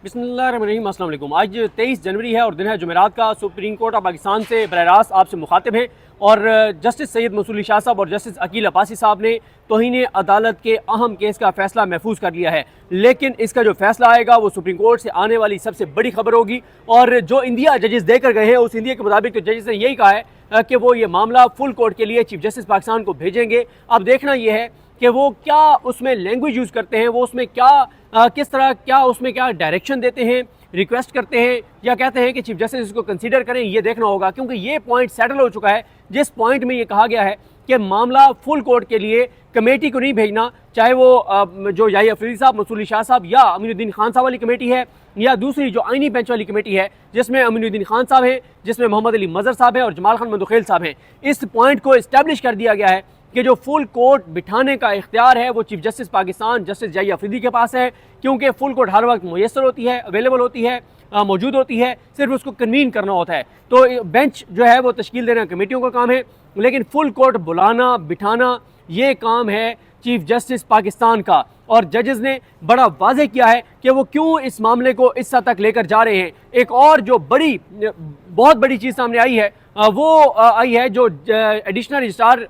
बिस्मिल्लाहिर्रहमानिर्रहीम, अस्सलाम वालेकुम। आज 23 जनवरी है और दिन है जुमेरात का। सुप्रीम कोर्ट ऑफ पाकिस्तान से बराह रास्त आपसे मुखातिब है और जस्टिस सैयद मसूद अली शाह साहब और जस्टिस अकील अब्बासी साहब ने तौहीन अदालत के अहम केस का फैसला महफूज कर लिया है। लेकिन इसका जो फैसला आएगा वो सुप्रीम कोर्ट से आने वाली सबसे बड़ी खबर होगी। और जो इंदिया जजेस देकर गए हैं उस इंदिया के मुताबिक तो जजेस ने यही कहा है कि वो ये मामला फुल कोर्ट के लिए चीफ जस्टिस पाकिस्तान को भेजेंगे। अब देखना यह है कि वो क्या उसमें लैंग्वेज यूज़ करते हैं, वो उसमें क्या किस तरह क्या उसमें क्या डायरेक्शन देते हैं, रिक्वेस्ट करते हैं या कहते हैं कि चीफ जस्टिस इसको कंसीडर करें, ये देखना होगा। क्योंकि ये पॉइंट सेटल हो चुका है जिस पॉइंट में ये कहा गया है कि मामला फुल कोर्ट के लिए कमेटी को नहीं भेजना, चाहे वो जो याहिया अफरीदी साहब, मसूद अली शाह साहब या अमीनुद्दीन खान साहब वाली कमेटी है या दूसरी जो आईनी बेंच वाली कमेटी है जिसमें अमीनुद्दीन खान साहब हैं, जिसमें मोहम्मद अली मजहर साहब हैं और जमाल खान मंदुखेल साहब हैं। इस पॉइंट को इस्टेब्लिश कर दिया गया है कि जो फुल कोर्ट बिठाने का इख्तियार है वो chief justice Pakistan justice Yahya Afridi के पास है। क्योंकि फुल कोर्ट हर वक्त मुयसर होती है, अवेलेबल होती है, मौजूद होती है, सिर्फ उसको कन्वीन करना होता है। तो बेंच जो है वो तश्कील देना कमेटियों का काम है, लेकिन फुल कोर्ट बुलाना बिठाना ये काम है चीफ जस्टिस पाकिस्तान का। और जजेस ने बड़ा वाज़ेह किया है कि वो क्यों इस मामले को इस हद तक लेकर जा रहे हैं। एक और जो बहुत बड़ी चीज़ सामने आई है वो आई है जो एडिशनल रजिस्ट्रार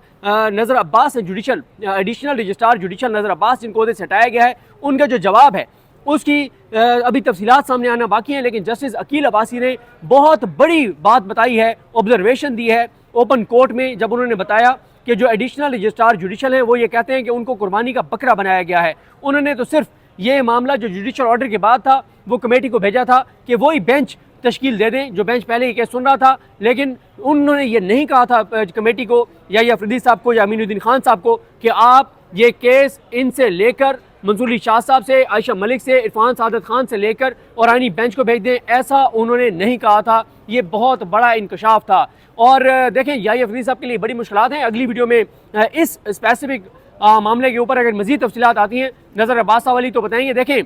नज़र अब्बास है, एडिशनल रजिस्ट्रार जुडिशल नज़र अब्बास जिनको उहदे से हटाया गया है, उनका जो जवाब है उसकी अभी तफसीलात सामने आना बाकी है। लेकिन जस्टिस अकील अब्बासी ने बहुत बड़ी बात बताई है, ऑब्जर्वेशन दी है ओपन कोर्ट में, जब उन्होंने बताया कि जो एडिशनल रजिस्ट्रार जुडिशल हैं वो ये कहते हैं कि उनको कुर्बानी का बकरा बनाया गया है। उन्होंने तो सिर्फ ये मामला जो जुडिशल ऑर्डर के बाद था वो कमेटी को भेजा था कि वही बेंच तश्कील दे दें जो बेंच पहले ही केस सुन रहा था। लेकिन उन्होंने ये नहीं कहा था कमेटी को या अफरीदी साहब को या अमीनुद्दीन खान साहब को कि आप ये केस इनसे लेकर मंसूर अली शाह साहब से, आयशा मलिक से, इरफान सादत खान से लेकर और आईनी बेंच को भेज दें। ऐसा उन्होंने नहीं कहा था। ये बहुत बड़ा इंकशाफ था। और देखें याहिया अफरीदी साहब के लिए बड़ी मुश्किलात हैं। अगली वीडियो में इस स्पेसिफिक मामले के ऊपर अगर मज़ीद तफसीलात आती हैं नज़र अब्बास साहब वाली तो बताएंगे। देखें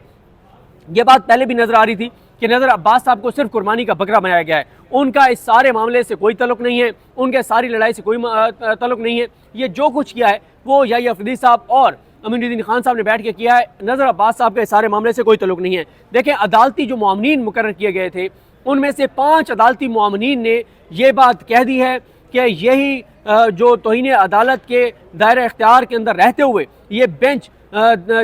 ये बात पहले भी नज़र आ रही थी कि नज़र अब्बास साहब को सिर्फ कुर्बानी का बकरा बनाया गया है। उनका इस सारे मामले से कोई तल्लुक़ नहीं है, उनके सारी लड़ाई से कोई तल्लुक़ नहीं है। ये जो कुछ किया है वो याहिया अफरीदी साहब और अमीनुद्दीन खान साहब ने बैठ के किया है। नज़र अब्बास साहब के सारे मामले से कोई तल्लुक़ नहीं है। देखें अदालती जो मुआमनीन मुकर्रर किए गए थे उनमें से 5 अदालती मुआमनीन ने ये बात कह दी है कि यही जो तौहीन अदालत के दायरे इख्तियार के अंदर रहते हुए ये बेंच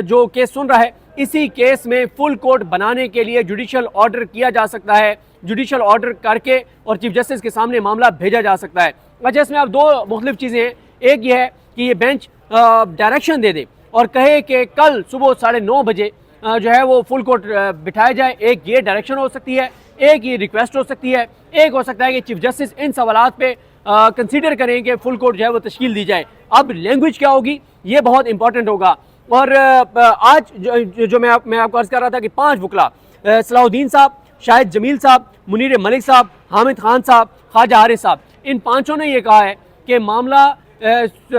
जो केस सुन रहा है इसी केस में फुल कोर्ट बनाने के लिए जुडिशल ऑर्डर किया जा सकता है। जुडिशल ऑर्डर करके और चीफ जस्टिस के सामने मामला भेजा जा सकता है। अच्छा, इसमें अब 2 मुख्तलिफ चीज़ें हैं। एक ये है कि ये बेंच डायरेक्शन दे दे और कहे कि कल सुबह 9:30 बजे जो है वो फुल कोर्ट बिठाया जाए। एक ये डायरेक्शन हो सकती है, एक ये रिक्वेस्ट हो सकती है, एक हो सकता है कि चीफ जस्टिस इन सवालात पे कंसीडर करें कि फुल कोर्ट जो है वो तश्कील दी जाए। अब लैंग्वेज क्या होगी ये बहुत इंपॉर्टेंट होगा। और आज जो मैं आपको अर्ज़ कर रहा था कि 5 वकला सलाहुद्दीन साहब, शाहिद जमील साहब, मुनीर मलिक साहब, हामिद खान साहब, ख्वाजा हारिस साहब, इन 5 ने ये कहा है कि मामला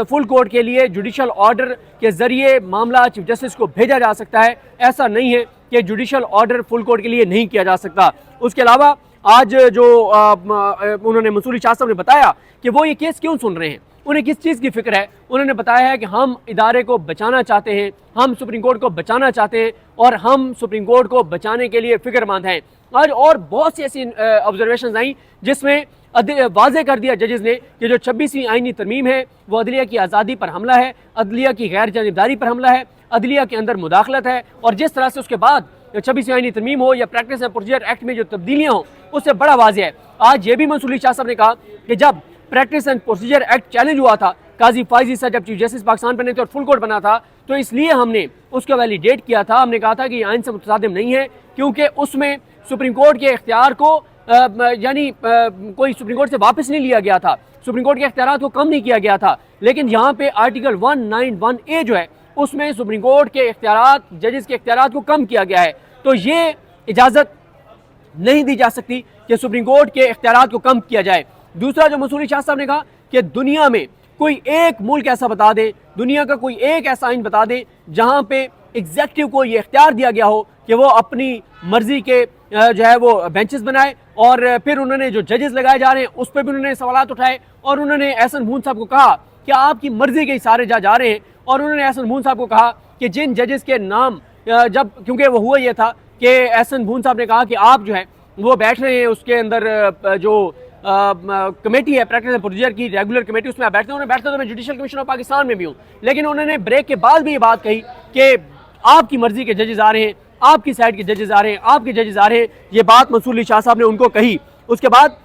फुल कोर्ट के लिए जुडिशल ऑर्डर के ज़रिए मामला चीफ जस्टिस को भेजा जा सकता है। ऐसा नहीं है कि जुडिशल ऑर्डर फुल कोर्ट के लिए नहीं किया जा सकता। उसके अलावा आज जो उन्होंने मंसूर अली शाह साहब ने बताया कि वो ये केस क्यों सुन रहे हैं, उन्हें किस चीज़ की फ़िक्र है। उन्होंने बताया है कि हम इदारे को बचाना चाहते हैं, हम सुप्रीम कोर्ट को बचाना चाहते हैं और हम सुप्रीम कोर्ट को बचाने के लिए फ़िक्रमंद हैं। आज और बहुत सी ऐसी ऑब्जर्वेशन आई जिसमें वाज़ेह कर दिया जजेस ने कि जो 26वीं आईनी तरमीम है वो अदलिया की आज़ादी पर हमला है, अदलिया की गैर जानिबदारी पर हमला है, अदलिया के अंदर मुदाखलत है। और जिस तरह से उसके बाद 26वीं आईनी तरमीम हो या प्रैक्टिस एंड प्रोसीजर एक्ट में जो तब्दीलियाँ हों उससे बड़ा वाज़ेह है। आज ये भी मंसूर अली शाह साहब ने कहा कि जब practice and procedure act challenge हुआ था काजी फाइजी से जब चीफ जस्टिस पाकिस्तान बने थे और फुल कोर्ट बना था तो इसलिए हमने उसका वैलिडेट किया था। हमने कहा था कि आइन से मुतसादिम नहीं है क्योंकि उसमें सुप्रीम कोर्ट के इख्तियार को यानी कोई सुप्रीम कोर्ट से वापस नहीं लिया गया था, सुप्रीम कोर्ट के इख्तियार को कम नहीं किया गया था। लेकिन यहाँ पे आर्टिकल 191A जो है उसमें सुप्रीम कोर्ट के इख्तियार, जजेस के इख्तियार को कम किया गया है। तो ये इजाज़त नहीं दी जा सकती कि सुप्रीम कोर्ट के इख्तियार को कम किया जाए। दूसरा जो मंसूर अली शाह साहब ने कहा कि दुनिया में कोई एक मुल्क ऐसा बता दे, दुनिया का कोई एक ऐसा आइन बता दे जहाँ पे एग्जेक्टिव को ये इख्तियार दिया गया हो कि वो अपनी मर्जी के जो है वो बेंचेस बनाए। और फिर उन्होंने जो जजेस लगाए जा रहे हैं उस पर भी उन्होंने सवालात उठाए और उन्होंने एहसन मून साहब को कहा कि आपकी मर्जी के सारे जज आ रहे हैं। और उन्होंने एहसन मून साहब को कहा कि जिन जजेस के नाम जब क्योंकि वो हुआ ये था कि एहसन भून साहब ने कहा कि आप जो है वो बैठ रहे हैं उसके अंदर जो कमेटी है प्रैक्टिस एंड प्रोसीजर की रेगुलर कमेटी, उसमें आप बैठते हैं। उन्होंने बैठते तो मैं जुडिशल कमीशन ऑफ पाकिस्तान में भी हूँ, लेकिन उन्होंने ब्रेक के बाद भी ये बात कही कि आपकी मर्जी के जजेस आ रहे हैं, आपकी साइड के जजेस आ रहे हैं, आपके जजेस आ रहे हैं। ये बात मंसूर अली शाह साहब ने उनको कही। उसके बाद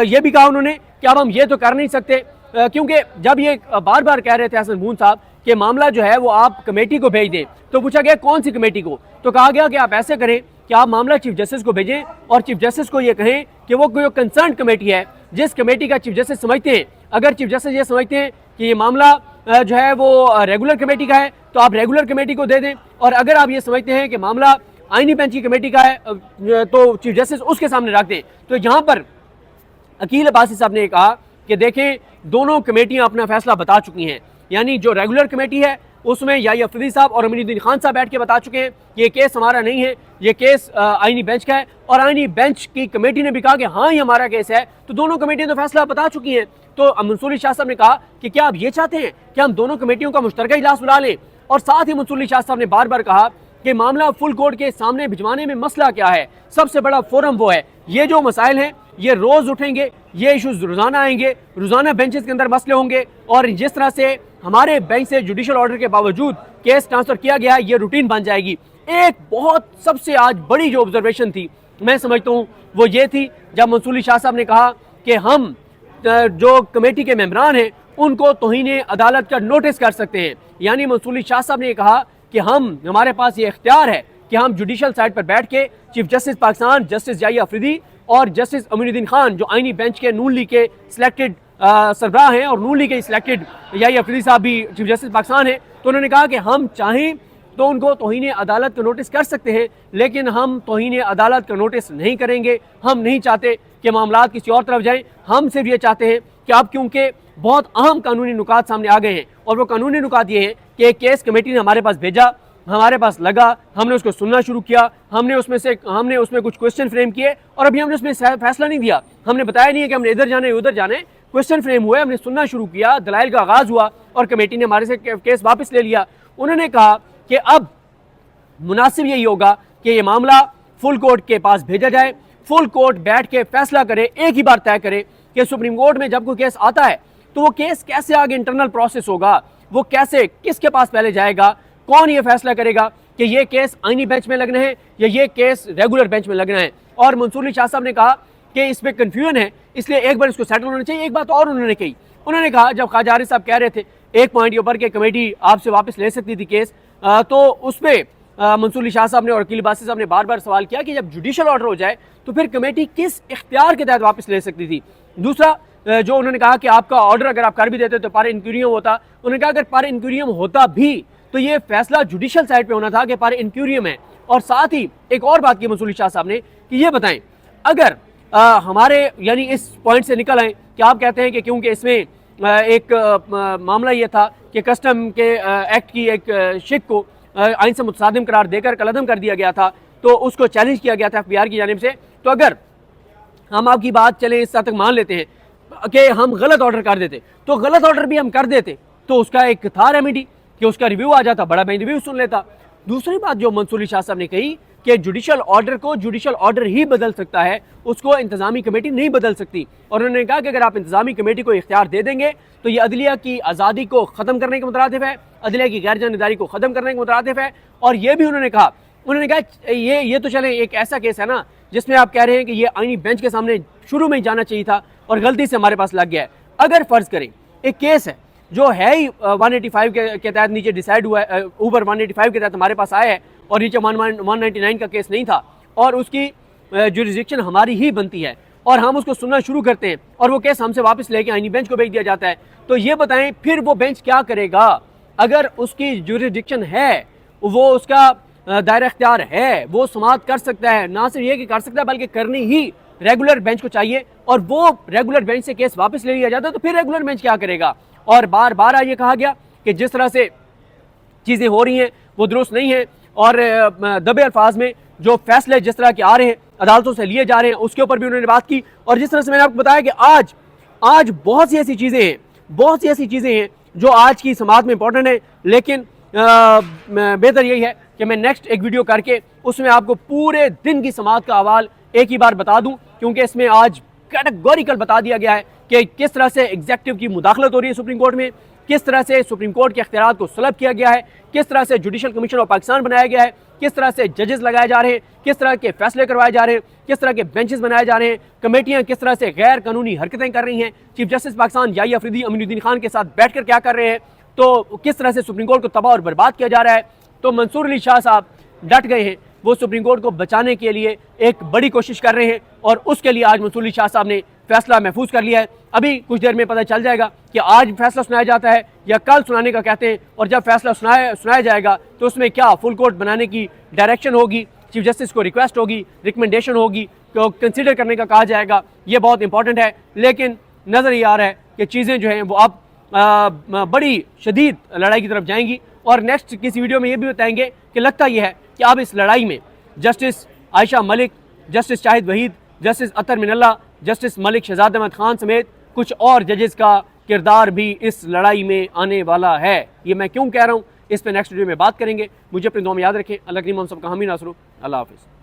ये भी कहा उन्होंने कि अब हम ये तो कर नहीं सकते, क्योंकि जब ये बार बार कह रहे थे एहसन भून साहब कि मामला जो है वो आप कमेटी को भेज दें, तो पूछा गया कौन सी कमेटी को, तो कहा गया कि आप ऐसे करें कि आप मामला चीफ जस्टिस को भेजें और चीफ जस्टिस को ये कहें कि वो कोई कंसर्न कमेटी है जिस कमेटी का चीफ जस्टिस समझते हैं, अगर चीफ जस्टिस ये समझते हैं कि ये मामला जो है वो रेगुलर कमेटी का है तो आप रेगुलर कमेटी को दे दें, और अगर आप ये समझते हैं कि मामला आईनी बेंच की कमेटी का है तो चीफ जस्टिस उसके सामने रख दें। तो यहाँ पर अकील अब्बासी साहब ने कहा कि देखें दोनों कमेटियां अपना फैसला बता चुकी हैं, यानी जो रेगुलर कमेटी है उसमें याहिया अफरीदी साहब और अमीनुद्दीन खान साहब बैठ के बता चुके हैं ये केस हमारा नहीं है, ये केस आईनी बेंच का है, और आईनी बेंच की कमेटी ने भी कहा कि हाँ ये हमारा केस है। तो दोनों कमेटियां तो फैसला बता चुकी हैं। तो मंसूर अली शाह साहब ने कहा कि क्या आप ये चाहते हैं कि हम दोनों कमेटियों का मुश्तरका इजलास बुला लें, और साथ ही मंसूर अली शाह साहब ने बार बार कहा कि मामला फुल कोर्ट के सामने भिजवाने में मसला क्या है, सबसे बड़ा फोरम वो है, ये जो मसाइल हैं ये रोज उठेंगे, ये इशूज रोजाना आएंगे, रोजाना बेंचेस के अंदर मसले होंगे, और जिस तरह से हमारे बेंच से जुडिशल ऑर्डर के बावजूद केस ट्रांसफर किया गया है ये रूटीन बन जाएगी। एक बहुत सबसे आज बड़ी जो ऑब्जर्वेशन थी मैं समझता हूँ वो ये थी जब मंसूर अली शाह साहब ने कहा कि हम जो कमेटी के मेंबरान हैं उनको तौहीन अदालत का नोटिस कर सकते हैं, यानी मंसूर अली शाह साहब ने कहा कि हमारे पास ये इख्तियार है कि हम जुडिशल साइड पर बैठ के chief justice Pakistan justice Yahya Afridi और जस्टिस अमीनुद्दीन खान जो आईनी बेंच के नून लीग के सिलेक्टेड सरबराह हैं और नून लीग के सिलेक्टेड याहिया अफरीदी साहब भी चीफ जस्टिस पाकिस्तान हैं, तो उन्होंने कहा कि हम चाहें तो उनको तौहीन अदालत का नोटिस कर सकते हैं, लेकिन हम तौहीन अदालत का नोटिस नहीं करेंगे। हम नहीं चाहते कि मामला किसी और तरफ जाएं, हम सिर्फ ये चाहते हैं कि अब क्योंकि बहुत अहम कानूनी नुकात सामने आ गए हैं और वो कानूनी नुकात ये हैं कि एक केस कमेटी ने हमारे पास भेजा, हमारे पास लगा, हमने उसको सुनना शुरू किया, हमने उसमें कुछ क्वेश्चन फ्रेम किए और अभी हमने उसमें फैसला नहीं दिया, हमने बताया नहीं है कि हमने इधर जाना है उधर जाना है, क्वेश्चन फ्रेम हुए, हमने सुनना शुरू किया, दलाइल का आगाज हुआ और कमेटी ने हमारे से केस वापस ले लिया। उन्होंने कहा कि अब मुनासिब यही होगा कि ये मामला फुल कोर्ट के पास भेजा जाए, फुल कोर्ट बैठ के फैसला करे, एक ही बार तय करे कि सुप्रीम कोर्ट में जब कोई केस आता है तो वो केस कैसे आगे इंटरनल प्रोसेस होगा, वो कैसे किसके पास पहले जाएगा, कौन ये फैसला करेगा कि ये केस आईनी बेंच में लगना है या ये केस रेगुलर बेंच में लगना है। और मंसूर अली शाह साहब ने कहा कि इस पर कन्फ्यूजन है, इसलिए एक बार इसको सेटल होना चाहिए। एक बात और उन्होंने कही, उन्होंने कहा जब ख्वाजा आरिफ साहब कह रहे थे एक पॉइंट के ऊपर कि कमेटी आपसे वापस ले सकती थी केस, तो उस पर मंसूर अली शाह साहब ने और अकील अब्बासी साहब ने बार बार सवाल किया कि जब जुडिशल ऑर्डर हो जाए तो फिर कमेटी किस इख्तियार के तहत वापस ले सकती थी। दूसरा जो उन्होंने कहा कि आपका ऑर्डर अगर आप कर भी देते तो पर इंक्यूरियम होता, उन्होंने कहा अगर पर इंक्यूरियम होता भी तो ये फैसला जुडिशल साइड पे होना था कि पर इंक्यूरियम है। और साथ ही एक और बात की मंसूर अली शाह साहब ने कि ये बताएं अगर हमारे यानी इस पॉइंट से निकल आए कि आप कहते हैं कि क्योंकि इसमें एक मामला ये था कि कस्टम के एक्ट की एक शिक को आइन से मुतसादिम करार देकर कलअदम कर दिया गया था, तो उसको चैलेंज किया गया था FBI की जानिब से, तो अगर हम आपकी बात चले इस हद तक मान लेते हैं कि हम गलत ऑर्डर कर देते तो गलत ऑर्डर भी हम कर देते तो उसका एक था रेमेडी कि उसका रिव्यू आ जाता, बड़ा बेंच रिव्यू सुन लेता। दूसरी बात जो मंसूर अली शाह साहब ने कही कि जुडिशल ऑर्डर को जुडिशल ऑर्डर ही बदल सकता है, उसको इंतजामी कमेटी नहीं बदल सकती। और उन्होंने कहा कि अगर आप इंतजामी कमेटी को इख्तियार दे देंगे तो ये अदलिया की आज़ादी को ख़त्म करने के मुतरादिफ है, अदलिया की गैर जानिबदारी को ख़त्म करने के मुतरादिफ है। और ये भी उन्होंने कहा ये तो चले एक ऐसा केस है ना जिसमें आप कह रहे हैं कि ये आईनी बेंच के सामने शुरू में ही जाना चाहिए था और गलती से हमारे पास लग गया है। अगर फ़र्ज़ करें एक केस है जो है ही 185 के तहत नीचे डिसाइड हुआ है, ऊपर 185 के तहत हमारे पास आया है और नीचे 199 का केस नहीं था और उसकी जुरिसडिक्शन हमारी ही बनती है और हम उसको सुनना शुरू करते हैं और वो केस हमसे वापस लेके आईनी बेंच को भेज दिया जाता है, तो ये बताएं फिर वो बेंच क्या करेगा। अगर उसकी जुरिसडिक्शन है, वो उसका दायरा इख्तियार है, वो समाअत कर सकता है, ना सिर्फ ये कि कर सकता है बल्कि करनी ही रेगुलर बेंच को चाहिए और वो रेगुलर बेंच से केस वापस ले लिया जाता है, तो फिर रेगुलर बेंच क्या करेगा। और बार बार ये कहा गया कि जिस तरह से चीज़ें हो रही हैं वो दुरुस्त नहीं है और दबे अल्फाज में जो फैसले जिस तरह के आ रहे हैं अदालतों से लिए जा रहे हैं उसके ऊपर भी उन्होंने बात की। और जिस तरह से मैंने आपको बताया कि आज बहुत सी ऐसी चीज़ें हैं जो आज की समाज में इंपॉर्टेंट है, लेकिन बेहतर यही है कि मैं नेक्स्ट एक वीडियो करके उसमें आपको पूरे दिन की समाअत का अहवाल एक ही बार बता दूं, क्योंकि इसमें आज कैटेगोरिकल बता दिया गया है कि किस तरह से एग्जेक्टिव की मुदाखलत हो रही है सुप्रीम कोर्ट में, किस तरह से सुप्रीम कोर्ट के इख्तियारात को सलब किया गया है, किस तरह से जुडिशल कमीशन ऑफ पाकिस्तान बनाया गया है, किस तरह से जजेस लगाए जा रहे हैं, किस तरह के फैसले करवाए जा रहे हैं, किस तरह के बेंचेस बनाए जा रहे हैं, कमेटियां किस तरह से गैर कानूनी हरकतें कर रही हैं, चीफ जस्टिस पाकिस्तान याही अफरीदी अमीनुद्दीन खान के साथ बैठकर क्या कर रहे हैं, तो किस तरह से सुप्रीम कोर्ट को तबाह और बर्बाद किया जा रहा है। तो मंसूर अली शाह साहब डट गए हैं, वो सुप्रीम कोर्ट को बचाने के लिए एक बड़ी कोशिश कर रहे हैं और उसके लिए आज मंसूर अली शाह साहब ने फैसला महफूज कर लिया है। अभी कुछ देर में पता चल जाएगा कि आज फैसला सुनाया जाता है या कल सुनाने का कहते हैं, और जब फैसला सुनाया जाएगा तो उसमें क्या फुल कोर्ट बनाने की डायरेक्शन होगी, चीफ जस्टिस को रिक्वेस्ट होगी, रिकमेंडेशन होगी, तो कंसिडर करने का कहा जाएगा। ये बहुत इंपॉर्टेंट है, लेकिन नज़र ये आ रहा है कि चीज़ें जो हैं वो अब बड़ी शदीद लड़ाई की तरफ जाएंगी। और नेक्स्ट किसी वीडियो में ये भी बताएंगे कि लगता यह है कि अब इस लड़ाई में justice Ayesha Malik, justice Shahid Waheed, justice Athar Minallah, justice Malik Shahzad Ahmed Khan समेत कुछ और जजेस का किरदार भी इस लड़ाई में आने वाला है। ये मैं क्यों कह रहा हूँ, इस पर नेक्स्ट वीडियो में बात करेंगे। मुझे अपनी दुआ में याद रखें। अल्लाह करीम हम सबका हामी नासरू। अल्लाह हाफिज़।